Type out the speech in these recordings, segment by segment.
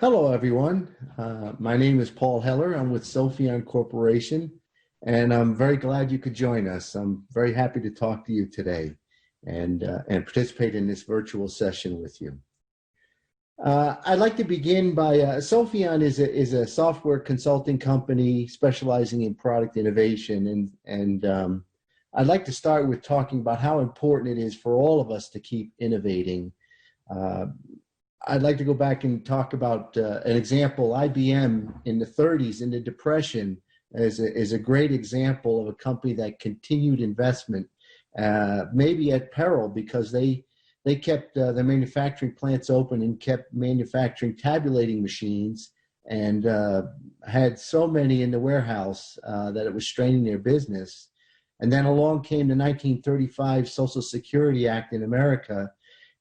Hello, everyone. My name is Paul Heller. I'm with Cocreation, and I'm very glad you could join us. I'm very happy to talk to you today and participate in this virtual session with you. I'd like to begin by, Sophion is a software consulting company specializing in product innovation, and I'd like to start with talking about how important it is for all of us to keep innovating. I'd like to go back and talk about an example. IBM in the 30s, in the Depression, is a great example of a company that continued investment, maybe at peril, because they kept the manufacturing plants open and kept manufacturing tabulating machines, and had so many in the warehouse that it was straining their business. And then along came the 1935 Social Security Act in America,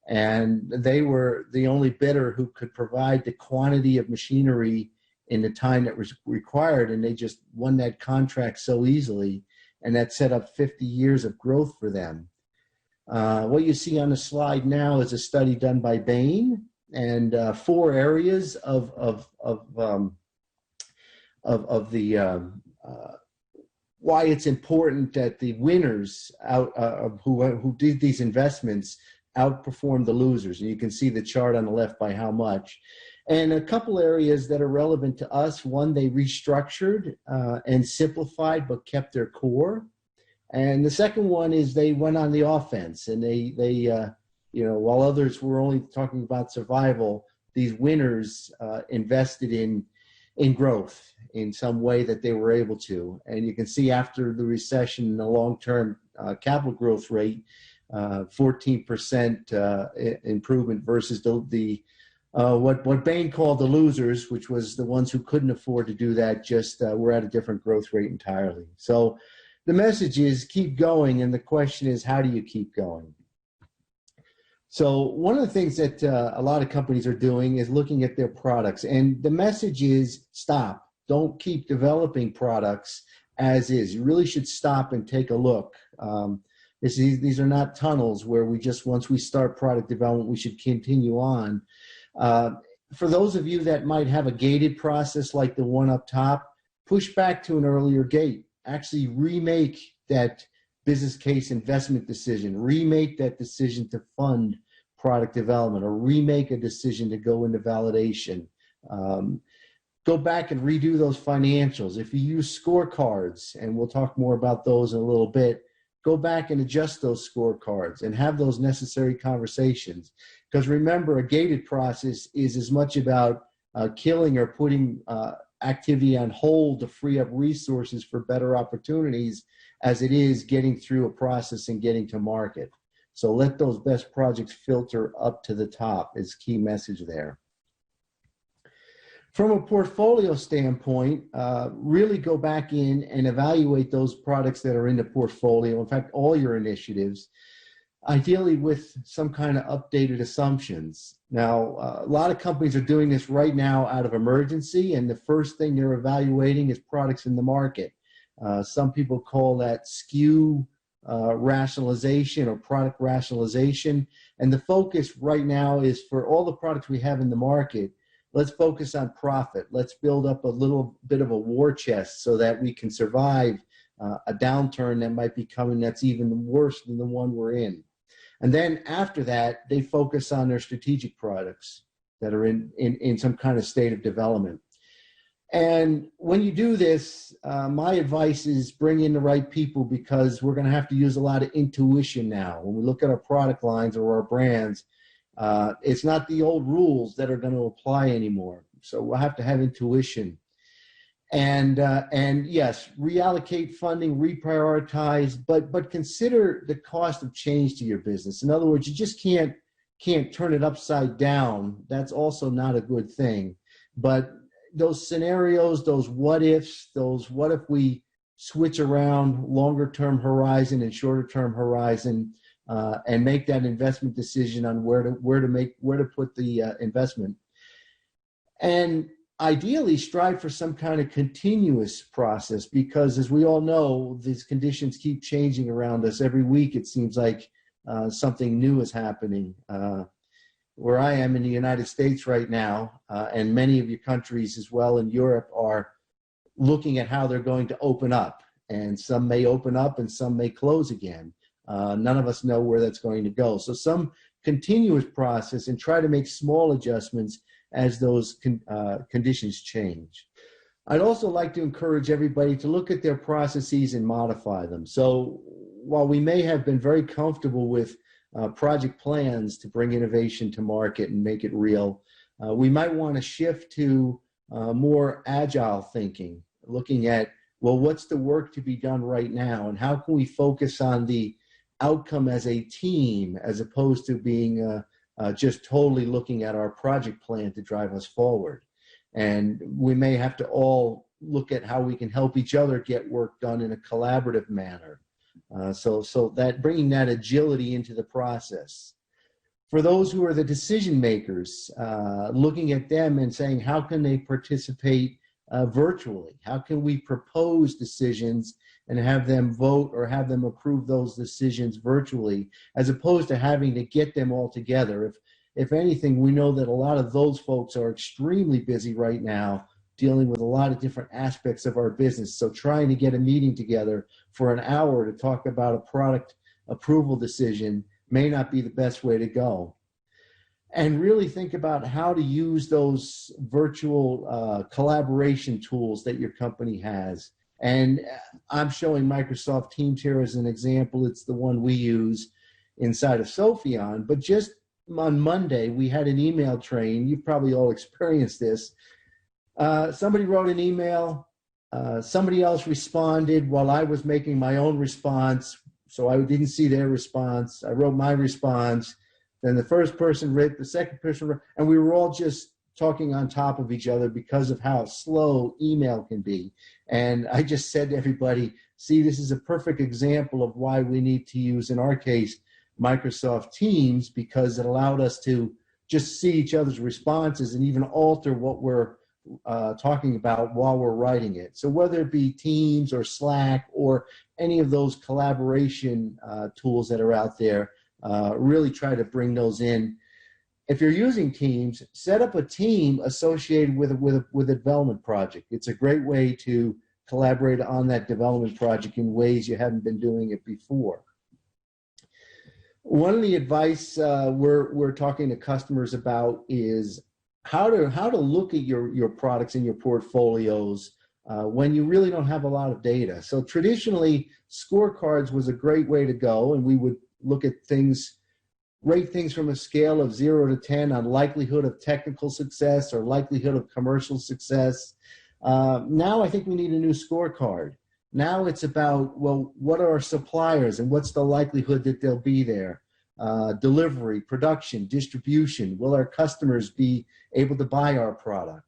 and they were the only bidder who could provide the quantity of machinery in the time that was required, and they just won that contract so easily, and that set up 50 years of growth for them. What you see on the slide now is a study done by Bain, and 4 areas of why it's important that the winners who did these investments outperform the losers. And you can see the chart on the left by how much. And a couple areas that are relevant to us. One, they restructured and simplified but kept their core. And the second one is they went on the offense, and they while others were only talking about survival, these winners invested in growth in some way that they were able to. And you can see after the recession, the long-term capital growth rate, 14% improvement versus what Bain called the losers, which was the ones who couldn't afford to do that, just were at a different growth rate entirely. So the message is keep going, and the question is, how do you keep going? So one of the things that a lot of companies are doing is looking at their products, and the message is stop. Don't keep developing products as is. You really should stop and take a look. These are not tunnels where once we start product development, we should continue on. For those of you that might have a gated process like the one up top, push back to an earlier gate. Actually remake that business case investment decision, remake that decision to fund product development, or remake a decision to go into validation. Go back and redo those financials. If you use scorecards, and we'll talk more about those in a little bit, go back and adjust those scorecards and have those necessary conversations. Because remember, a gated process is as much about killing or putting activity on hold to free up resources for better opportunities as it is getting through a process and getting to market. So let those best projects filter up to the top is key message there. From a portfolio standpoint, really go back in and evaluate those products that are in the portfolio, in fact, all your initiatives, ideally with some kind of updated assumptions. Now, a lot of companies are doing this right now out of emergency, and the first thing they're evaluating is products in the market. Some people call that SKU rationalization or product rationalization, and the focus right now is for all the products we have in the market, let's focus on profit. Let's build up a little bit of a war chest so that we can survive a downturn that might be coming that's even worse than the one we're in. And then after that, they focus on their strategic products that are in some kind of state of development. And when you do this, my advice is bring in the right people, because we're going to have to use a lot of intuition now. When we look at our product lines or our brands, it's not the old rules that are going to apply anymore. So we'll have to have intuition. And yes, reallocate funding, reprioritize, but consider the cost of change to your business. In other words, you just can't turn it upside down. That's also not a good thing. But those scenarios, those what ifs, those what if we switch around longer term horizon and shorter term horizon, and make that investment decision on where to put the investment. And ideally strive for some kind of continuous process, because as we all know, these conditions keep changing around us. Every week it seems like something new is happening. where I am in the United States right now, and many of your countries as well in Europe are looking at how they're going to open up. And some may open up and some may close again. None of us know where that's going to go. So some continuous process and try to make small adjustments as those conditions change. I'd also like to encourage everybody to look at their processes and modify them. So while we may have been very comfortable with project plans to bring innovation to market and make it real, we might want to shift to more agile thinking, looking at, well, what's the work to be done right now, and how can we focus on the outcome as a team as opposed to being just totally looking at our project plan to drive us forward. And we may have to all look at how we can help each other get work done in a collaborative manner. So that bringing that agility into the process. For those who are the decision makers, looking at them and saying, how can they participate virtually? How can we propose decisions and have them vote or have them approve those decisions virtually, as opposed to having to get them all together? If anything, we know that a lot of those folks are extremely busy right now, dealing with a lot of different aspects of our business. So trying to get a meeting together for an hour to talk about a product approval decision may not be the best way to go. And really think about how to use those virtual collaboration tools that your company has. And I'm showing Microsoft Teams here as an example. It's the one we use inside of Sophion. But just on Monday, we had an email train. You've probably all experienced this. Somebody wrote an email. Somebody else responded while I was making my own response. So I didn't see their response. I wrote my response. Then the first person read, the second person read, and we were all just talking on top of each other because of how slow email can be. And I just said to everybody, see, this is a perfect example of why we need to use, in our case, Microsoft Teams, because it allowed us to just see each other's responses and even alter what we're talking about while we're writing it. So whether it be Teams or Slack or any of those collaboration tools that are out there, really try to bring those in. If you're using Teams, set up a team associated with a development project. It's a great way to collaborate on that development project in ways you haven't been doing it before. One of the advice we're talking to customers about is how to look at your products and your portfolios when you really don't have a lot of data. So traditionally, Scorecards was a great way to go, and we would look at things, rate things from a scale of 0 to 10 on likelihood of technical success or likelihood of commercial success. Now I think we need a new scorecard. Now it's about, well, what are our suppliers and what's the likelihood that they'll be there? Delivery, production, distribution. Will our customers be able to buy our product?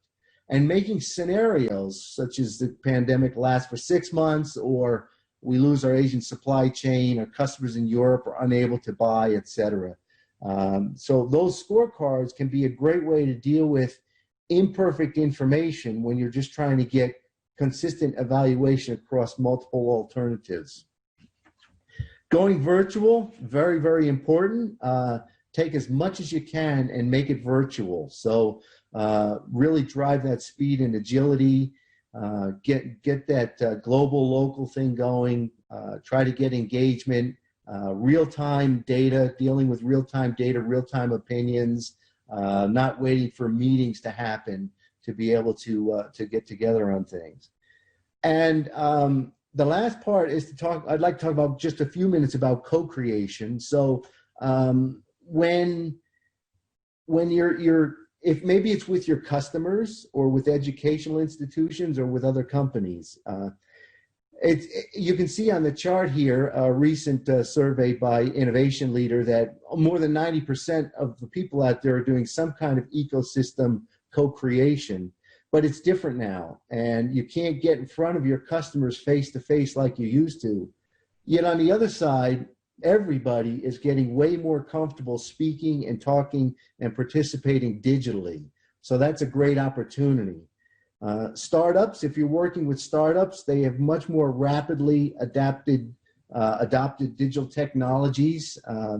And making scenarios such as the pandemic lasts for 6 months, or we lose our Asian supply chain, or customers in Europe are unable to buy, etc. So those scorecards can be a great way to deal with imperfect information when you're just trying to get consistent evaluation across multiple alternatives. Going virtual, very, very important. Take as much as you can and make it virtual. So really drive that speed and agility. Get that global, local thing going. Try to get engagement, real-time data, dealing with real-time data, real-time opinions, not waiting for meetings to happen to be able to get together on things. And the last part is I'd like to talk about just a few minutes about co-creation. So when if maybe it's with your customers or with educational institutions or with other companies, you can see on the chart here a recent survey by Innovation Leader that more than 90% of the people out there are doing some kind of ecosystem co-creation. But it's different now, and you can't get in front of your customers face to face like you used to. Yet on the other side, everybody is getting way more comfortable speaking and talking and participating digitally. So that's a great opportunity. Startups, if you're working with startups, they have much more rapidly adopted digital technologies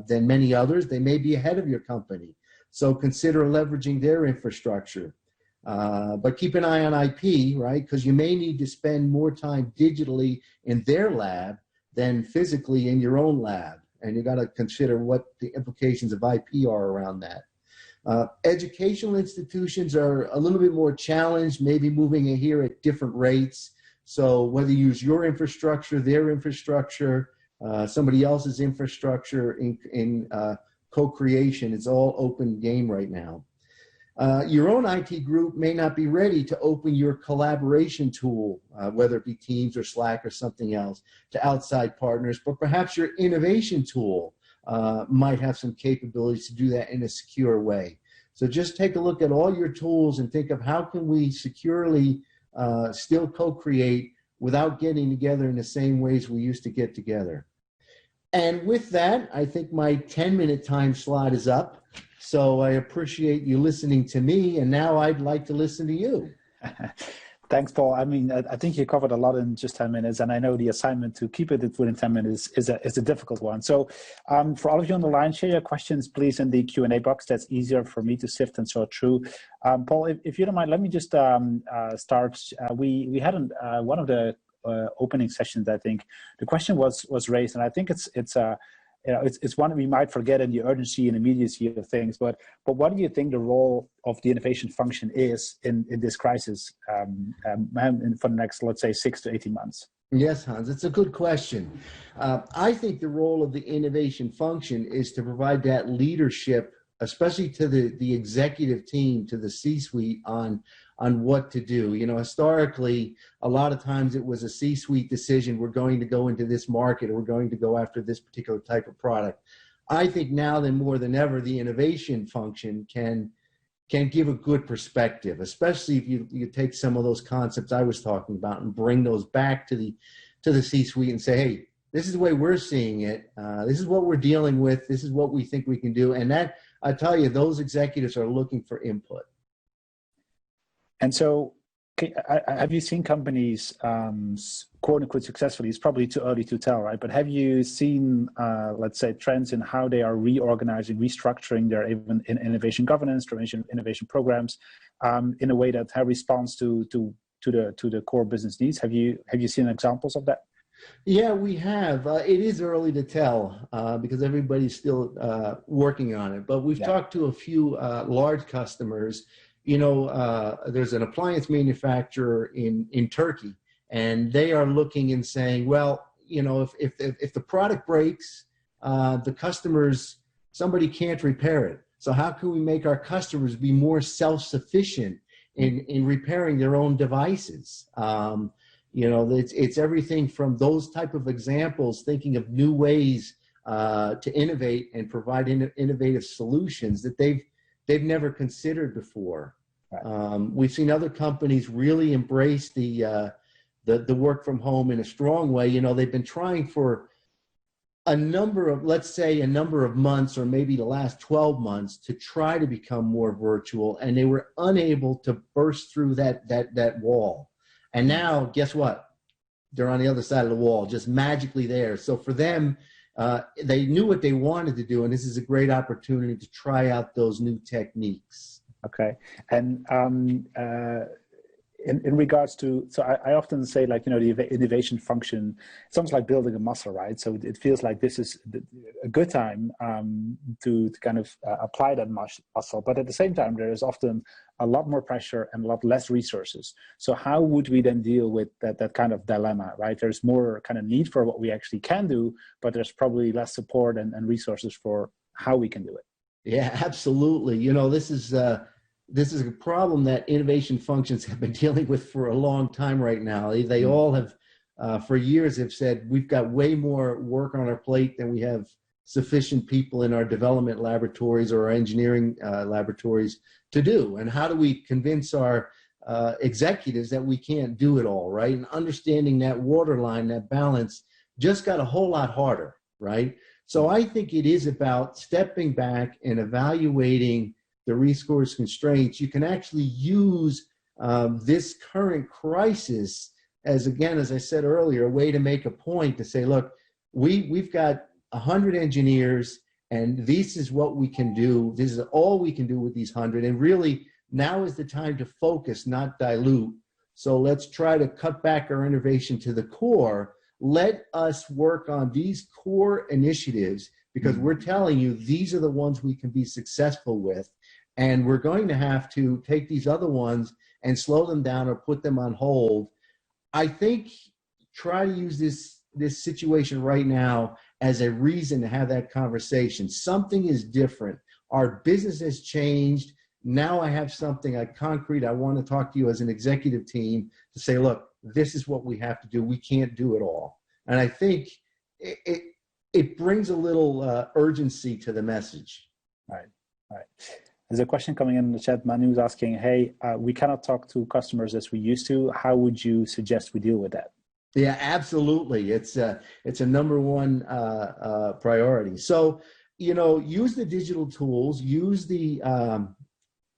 than many others. They may be ahead of your company. So consider leveraging their infrastructure. But keep an eye on IP, right? Because you may need to spend more time digitally in their lab than physically in your own lab. And you got to consider what the implications of IP are around that. Educational institutions are a little bit more challenged, maybe moving in here at different rates. So whether you use your infrastructure, their infrastructure, somebody else's infrastructure in co-creation, it's all open game right now. Your own IT group may not be ready to open your collaboration tool, whether it be Teams or Slack or something else, to outside partners, but perhaps your innovation tool might have some capabilities to do that in a secure way. So just take a look at all your tools and think of how can we securely still co-create without getting together in the same ways we used to get together. And with that, I think my 10-minute time slot is up. So I appreciate you listening to me, and now I'd like to listen to you. Thanks, Paul. I mean, I think you covered a lot in just 10 minutes, and I know the assignment to keep it within 10 minutes is a difficult one. So for all of you on the line, share your questions, please, in the Q&A box. That's easier for me to sift and sort through. Paul, if you don't mind, let me just start. We had one of the opening sessions, I think, the question was raised, and I think it's one we might forget in the urgency and immediacy of things, but what do you think the role of the innovation function is in this crisis for the next, let's say, 6 to 18 months? Yes, Hans, it's a good question. I think the role of the innovation function is to provide that leadership, especially to the executive team, to the C-suite on what to do. You know, historically, a lot of times it was a C-suite decision. We're going to go into this market, or we're going to go after this particular type of product. I think now more than ever, the innovation function can give a good perspective, especially if you take some of those concepts I was talking about and bring those back to the C-suite and say, hey, this is the way we're seeing it. This is what we're dealing with. This is what we think we can do. And that, I tell you, those executives are looking for input. And so have you seen companies, quote unquote, successfully? It's probably too early to tell, right? But have you seen, let's say, trends in how they are reorganizing, restructuring their innovation governance, innovation programs in a way that responds to the core business needs? Have you seen examples of that? Yeah, we have. It is early to tell because everybody's still working on it. But we've talked to a few large customers. You know, there's an appliance manufacturer in Turkey, and they are looking and saying, well, you know, if the product breaks, somebody can't repair it. So how can we make our customers be more self-sufficient in repairing their own devices? You know, it's everything from those type of examples, thinking of new ways to innovate and provide innovative solutions that they've never considered before. Right. We've seen other companies really embrace the work from home in a strong way. You know, they've been trying for a number of months, or maybe the last 12 months, to try to become more virtual, and they were unable to burst through that wall. And now, guess what? They're on the other side of the wall, just magically there. So for them, they knew what they wanted to do, and this is a great opportunity to try out those new techniques. Okay. And in regards to, so I often say, like, you know, the innovation function, it's almost like building a muscle, right? So it feels like this is a good time to kind of apply that muscle. But at the same time, there is often a lot more pressure and a lot less resources. So how would we then deal with that kind of dilemma, right? There's more kind of need for what we actually can do, but there's probably less support and resources for how we can do it. Yeah, absolutely. You know, this is a problem that innovation functions have been dealing with for a long time right now. They all have, for years, have said, we've got way more work on our plate than we have sufficient people in our development laboratories or our engineering laboratories to do. And how do we convince our executives that we can't do it all, right? And understanding that waterline, that balance, just got a whole lot harder, right? So I think it is about stepping back and evaluating the resource constraints. You can actually use this current crisis as, again, as I said earlier, a way to make a point to say, look, we've got 100 engineers, And this is what we can do. This is all we can do with these 100. And really, now is the time to focus, not dilute. So let's try to cut back our innovation to the core. Let us work on these core initiatives, because we're telling you these are the ones we can be successful with. And we're going to have to take these other ones and slow them down or put them on hold. I think try to use this situation right now as a reason to have that conversation. Something is different. Our business has changed. Now I have something concrete. I want to talk to you as an executive team to say, look, this is what we have to do. We can't do it all. And I think it brings a little urgency to the message. Right. There's a question coming in the chat. Manu's asking, hey, we cannot talk to customers as we used to. How would you suggest we deal with that? Yeah, absolutely. It's a number one priority. So, use the digital tools, use the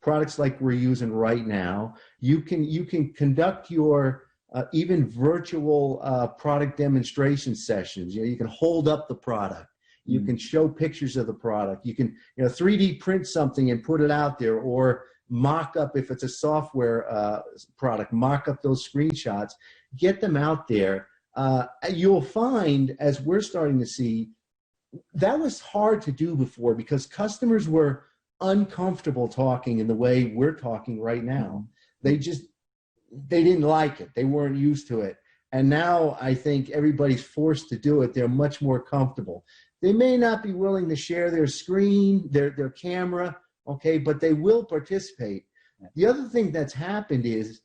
products like we're using right now. You can conduct your even virtual product demonstration sessions. You can hold up the product. You can show pictures of the product. You can 3D print something and put it out there, or mock up, if it's a software product, mock up those screenshots, get them out there. You'll find, as we're starting to see, that was hard to do before because customers were uncomfortable talking in the way we're talking right now. They didn't like it. They weren't used to it. And now I think everybody's forced to do it. They're much more comfortable. They may not be willing to share their screen, their camera, okay, but they will participate. The other thing that's happened is,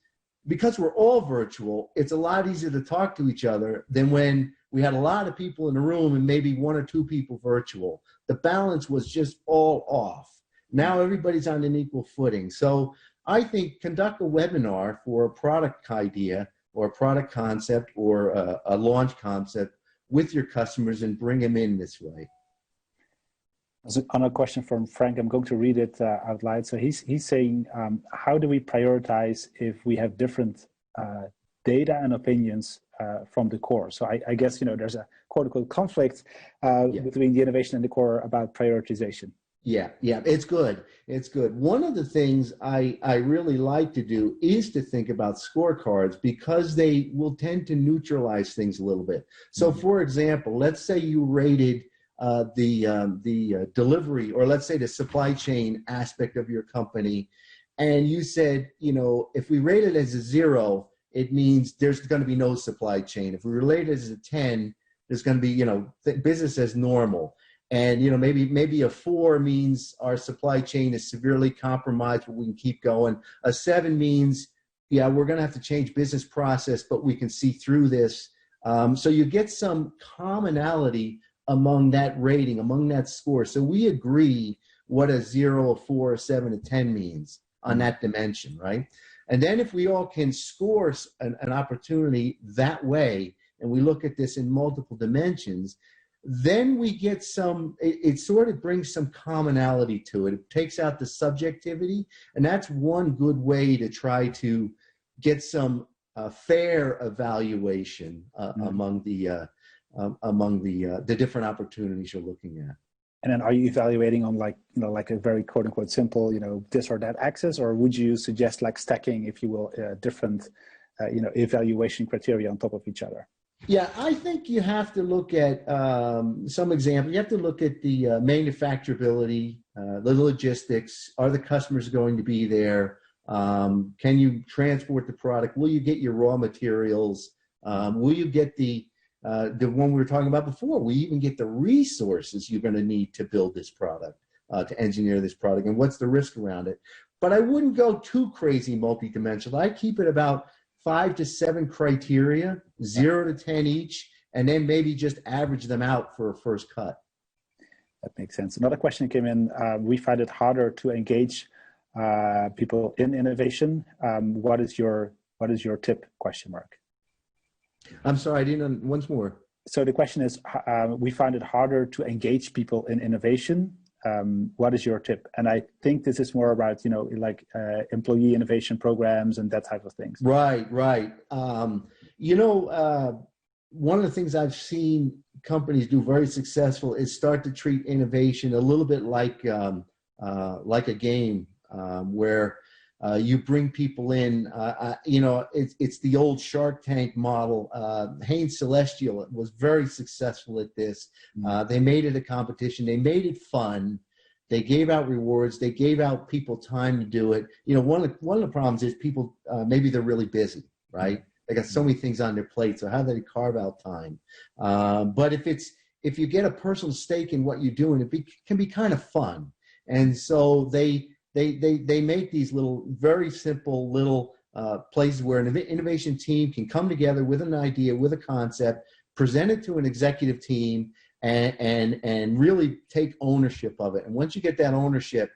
because we're all virtual, it's a lot easier to talk to each other than when we had a lot of people in the room and maybe one or two people virtual. The balance was just all off. Now everybody's on an equal footing. So I think conduct a webinar for a product idea or a product concept or a launch concept with your customers and bring them in this way. There's another question from Frank. I'm going to read it out loud. So he's saying, how do we prioritize if we have different data and opinions from the core? So I guess, there's a quote-unquote conflict between the innovation and the core about prioritization. Yeah, it's good. It's good. One of the things I really like to do is to think about scorecards, because they will tend to neutralize things a little bit. So for example, let's say you rated the delivery, or let's say the supply chain aspect of your company, and you said, if we rate it as a 0, it means there's going to be no supply chain. If we rate it as a 10, there's going to be, business as normal. And, maybe a 4 means our supply chain is severely compromised, but we can keep going. A 7 means, we're going to have to change business process, but we can see through this. So you get some commonality among that rating, among that score. So we agree what a 0, a 4, a 7, a 10 means on that dimension, right? And then if we all can score an opportunity that way, and we look at this in multiple dimensions, then we get it sort of brings some commonality to it. It takes out the subjectivity, and that's one good way to try to get some fair evaluation among the different opportunities you're looking at. And then are you evaluating on like a very quote unquote simple, this or that axis, or would you suggest like stacking, if you will, different, evaluation criteria on top of each other? Yeah, I think you have to look at some examples. You have to look at the manufacturability, the logistics. Are the customers going to be there? Can you transport the product? Will you get your raw materials? Will you get the one we were talking about before? Will you even get the resources you're going to need to build this product, to engineer this product? And what's the risk around it? But I wouldn't go too crazy multidimensional. I keep it about 5 to 7 criteria, 0 to 10 each, and then maybe just average them out for a first cut. That makes sense. Another question came in. We find it harder to engage people in innovation. What is your tip? ? I'm sorry, I didn't. Once more. So the question is, we find it harder to engage people in innovation. What is your tip? And I think this is more about, employee innovation programs and that type of things. Right. one of the things I've seen companies do very successful is start to treat innovation a little bit like a game, where you bring people in. You know, it's the old Shark Tank model. Hanes Celestial was very successful at this. They made it a competition. They made it fun. They gave out rewards. They gave out people time to do it. You know, one of the problems is people, maybe they're really busy, right? They got so many things on their plate. So how do they carve out time? But if you get a personal stake in what you're doing, it can be kind of fun. And so they make these little, very simple little places where an innovation team can come together with an idea, with a concept, present it to an executive team, and really take ownership of it. And once you get that ownership,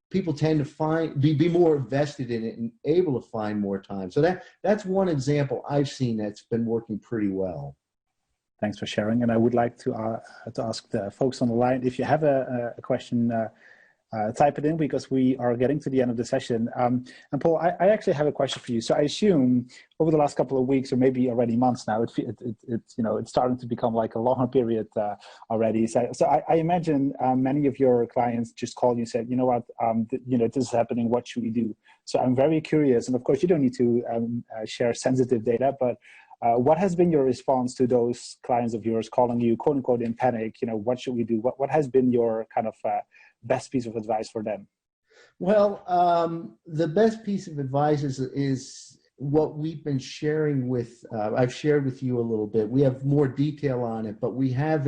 people tend to be more invested in it and able to find more time. So that's one example I've seen that's been working pretty well. Thanks for sharing. And I would like to ask the folks on the line, if you have a question, type it in, because we are getting to the end of the session. And Paul, I actually have a question for you. So I assume over the last couple of weeks, or maybe already months now, it's you know, it's starting to become like a longer period already. So I imagine many of your clients just call you and said, you know what, you know, this is happening. What should we do? So I'm very curious. And of course, you don't need to share sensitive data, but what has been your response to those clients of yours calling you, quote unquote, in panic? You know, what should we do? What has been your kind of best piece of advice for them? Well, the best piece of advice is what we've been sharing with, I've shared with you a little bit. We have more detail on it, but we have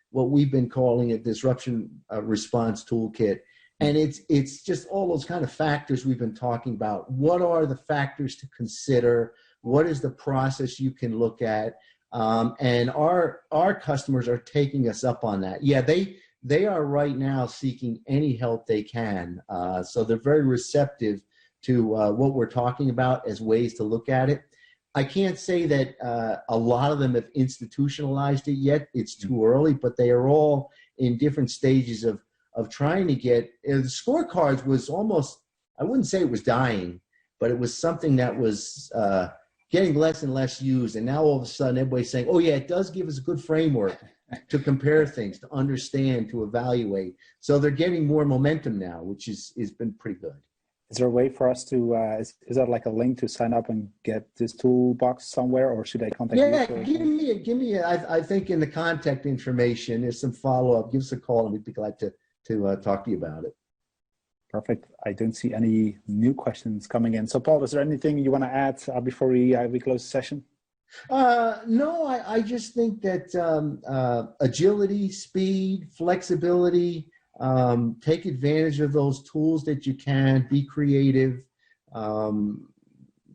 what we've been calling a disruption response toolkit. And it's just all those kind of factors we've been talking about. What are the factors to consider? What is the process you can look at? And our customers are taking us up on that. Yeah, they are right now seeking any help they can. So they're very receptive to what we're talking about as ways to look at it. I can't say that a lot of them have institutionalized it yet. It's too early, but they are all in different stages of trying to get, the scorecards was almost, I wouldn't say it was dying, but it was something that was getting less and less used. And now all of a sudden everybody's saying, oh yeah, it does give us a good framework to compare things, to understand, to evaluate. So they're getting more momentum now, which has been pretty good. Is there a way for us to, is that like a link to sign up and get this toolbox somewhere, or should I contact you? Yeah, give me I think in the contact information, there's some follow-up. Give us a call and we'd be glad to talk to you about it. Perfect. I don't see any new questions coming in. So Paul, is there anything you want to add before we close the session? No, I just think that agility, speed, flexibility, take advantage of those tools that you can, be creative,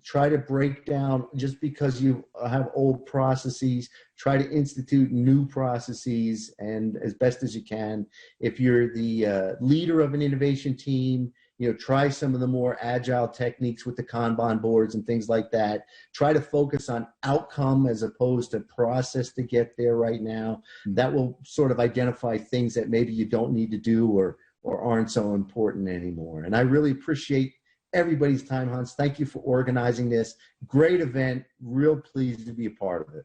try to break down, just because you have old processes, try to institute new processes, and as best as you can. If you're the leader of an innovation team, you know, try some of the more agile techniques with the Kanban boards and things like that. Try to focus on outcome as opposed to process to get there right now. That will sort of identify things that maybe you don't need to do or aren't so important anymore. And I really appreciate everybody's time, Hans. Thank you for organizing this. Great event. Real pleased to be a part of it.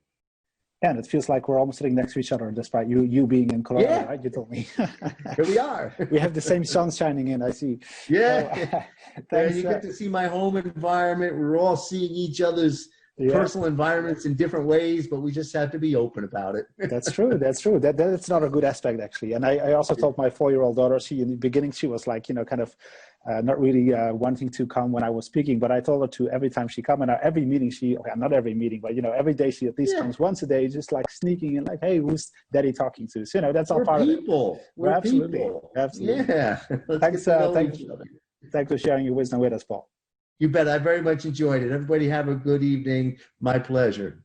Yeah, and it feels like we're almost sitting next to each other, despite you being in Colorado, yeah. Right? You told me. Here we are. We have the same sun shining in, I see. Yeah. Thanks, you get to see my home environment. We're all seeing each other's personal environments in different ways, but we just have to be open about it. That's true. That's true. That's not a good aspect, actually. And I also told my 4-year-old daughter, in the beginning, she was like, you know, kind of not really wanting to come when I was speaking, but I told her to every time she come, and every meeting not every meeting, but, you know, every day she at least comes once a day, just like sneaking in, like, hey, who's daddy talking to? So, you know, that's all part people. of it. We're absolutely. people. Absolutely. Yeah. Thanks for sharing your wisdom with us, Paul. You bet. I very much enjoyed it. Everybody have a good evening. My pleasure.